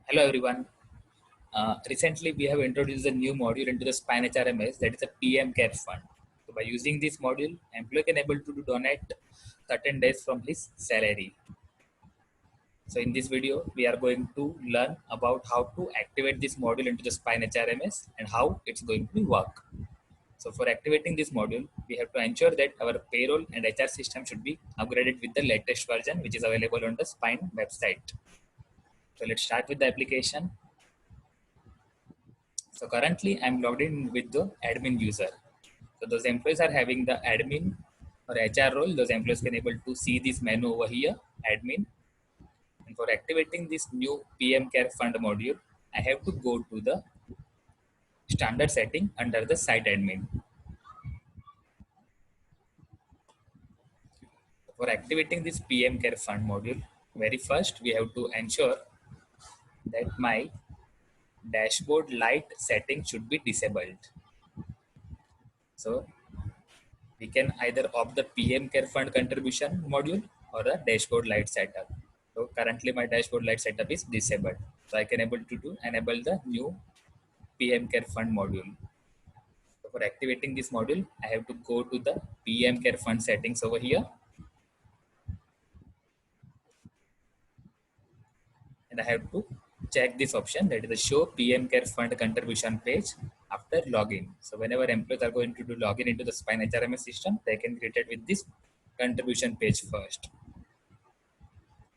Hello everyone. Recently, we have introduced a new module into the Spine HRMS, that is a PM Care Fund. So by using this module, employee can able to donate certain days from his salary. So in this video, we are going to learn about how to activate this module into the Spine HRMS and how it's going to work. So for activating this module, we have to ensure that our payroll and HR system should be upgraded with the latest version, which is available on the Spine website. So let's start with the application. So currently I'm logged in with the admin user. So those employees are having the admin or HR role. Those employees can able to see this menu over here, admin. And for activating this new PM Care Fund module, I have to go to the standard setting under the site admin. For activating this PM Care Fund module, very first we have to ensure that my dashboard light setting should be disabled. So we can either opt the PM Care Fund contribution module or a dashboard light setup. So currently my dashboard light setup is disabled. So I can able to enable the new PM Care Fund module. So for activating this module, I have to go to the PM Care Fund settings over here, and I have to check this option, that is the show PM Care Fund contribution page after login. So whenever employees are going to do login into the Spine HRMS system, they can get it with this contribution page first.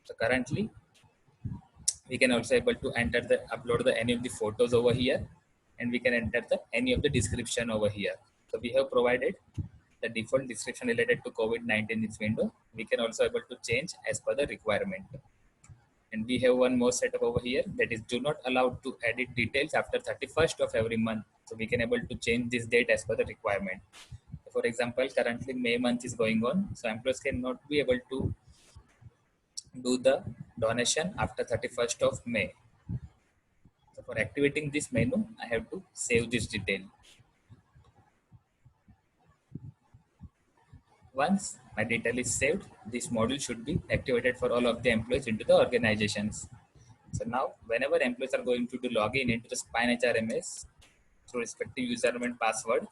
So currently we can also able to enter the upload the any of the photos over here, and we can enter the any of the description over here. So we have provided the default description related to COVID-19 in this window. We can also able to change as per the requirement. And we have one more setup over here, that is do not allow to edit details after 31st of every month. So we can able to change this date as per the requirement. For example, currently May month is going on, so employees cannot be able to do the donation after 31st of May. So for activating this menu, I have to save this detail. Once my detail is saved, this module should be activated for all of the employees into the organizations. So now, whenever employees are going to do login into the Spine HRMS through respective username and password,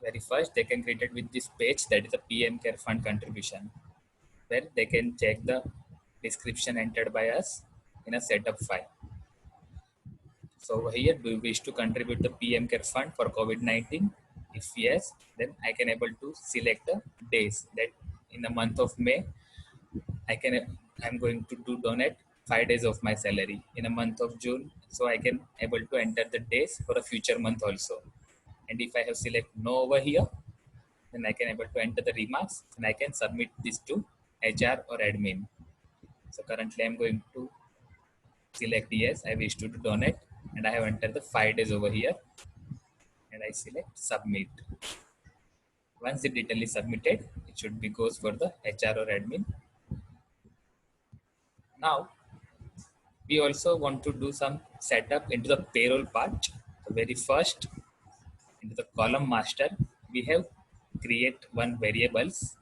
very first they can create it with this page, that is a PM Care Fund contribution, where they can check the description entered by us in a setup file. So over here, do you wish to contribute the PM Care Fund for COVID-19? If yes, then I can able to select the days that in the month of May, I'm going to do donate 5 days of my salary in a month of June. So I can able to enter the days for a future month also. And if I have select no over here, then I can able to enter the remarks and I can submit this to HR or admin. So currently I'm going to select yes, I wish to donate, and I have entered the 5 days over here, and I select submit. Once the detail is submitted, it should be goes for the HR or admin. Now we also want to do some setup into the payroll part. So very first, into the column master, we have create one variables,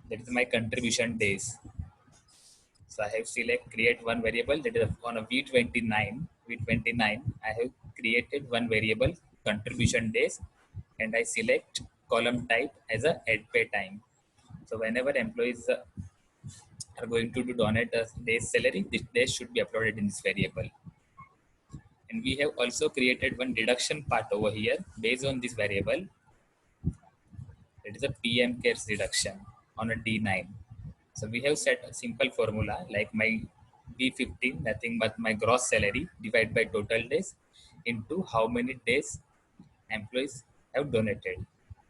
that is my contribution days. So I have select create one variable, that is on a V29. V29, I have created one variable contribution days, and I select column type as a add pay time. So whenever employees are going to do donate a day's salary, this day should be uploaded in this variable. And we have also created one deduction part over here based on this variable. It is a PM cares deduction on a D9. So we have set a simple formula like my B15, nothing but my gross salary divided by total days into how many days employees have donated.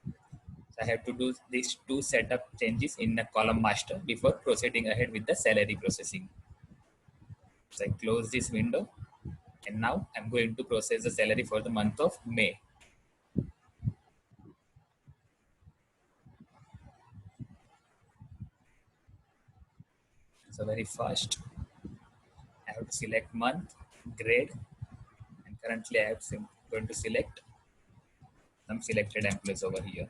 So I have to do these two setup changes in the column master before proceeding ahead with the salary processing. So I close this window, and now I'm going to process the salary for the month of May. So very first, I have to select month, grade, and currently I am going to select some selected employees over here.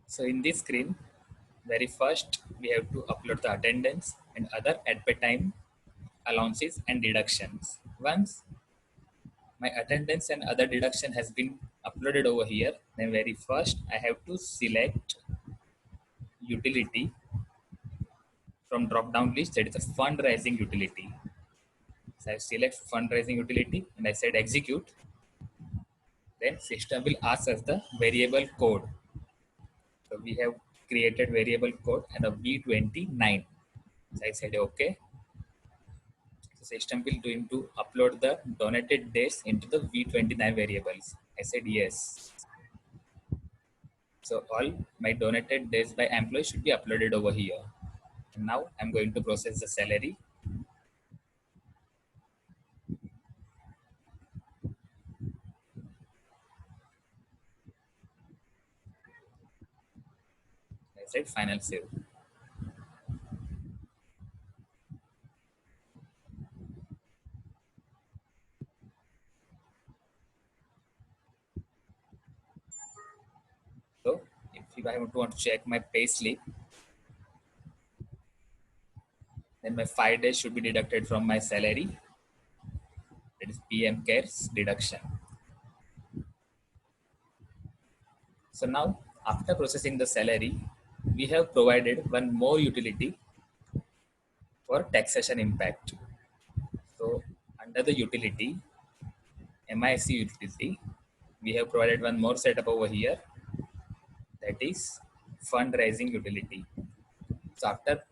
So in this screen, very first we have to upload the attendance and other at time allowances and deductions. Once my attendance and other deduction has been uploaded over here, then very first I have to select utility from drop down list, that is a fundraising utility. So I select fundraising utility and I said execute. Then system will ask us the variable code. So we have created variable code and a V29. So I said okay. So system will going to upload the donated dates into the V29 variables. I said yes. So all my donated days by employee should be uploaded over here. And now I'm going to process the salary. I said final save. So if I want to check my pay slip, then my 5 days should be deducted from my salary. That is PM Cares deduction. So now after processing the salary, we have provided one more utility for taxation impact. So under the utility, MIC utility, we have provided one more setup over here, that is fundraising utility. So after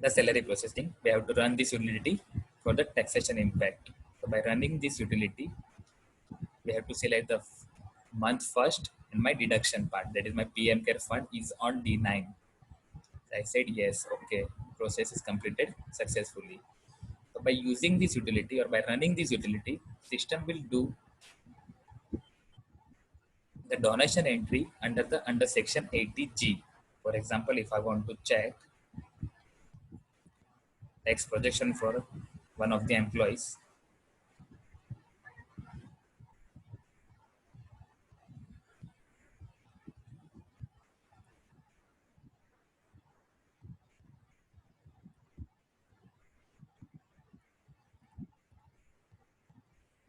the salary processing, we have to run this utility for the taxation impact. So by running this utility, we have to select the month first and my deduction part, that is my PM Care fund is on D9. I said yes, okay, process is completed successfully. So by using this utility or by running this utility, system will do the donation entry under section 80G. For example, if I want to check tax projection for one of the employees,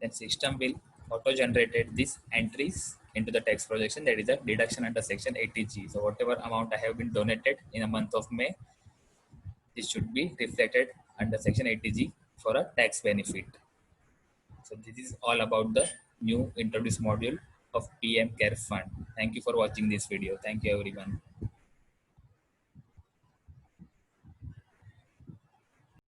then system will auto generated these entries into the tax projection, that is a deduction under section 80G. So whatever amount I have been donated in a month of May, this should be reflected under section 80G for a tax benefit. So this is all about the new introduced module of PM Care Fund. Thank you for watching this video. Thank you everyone.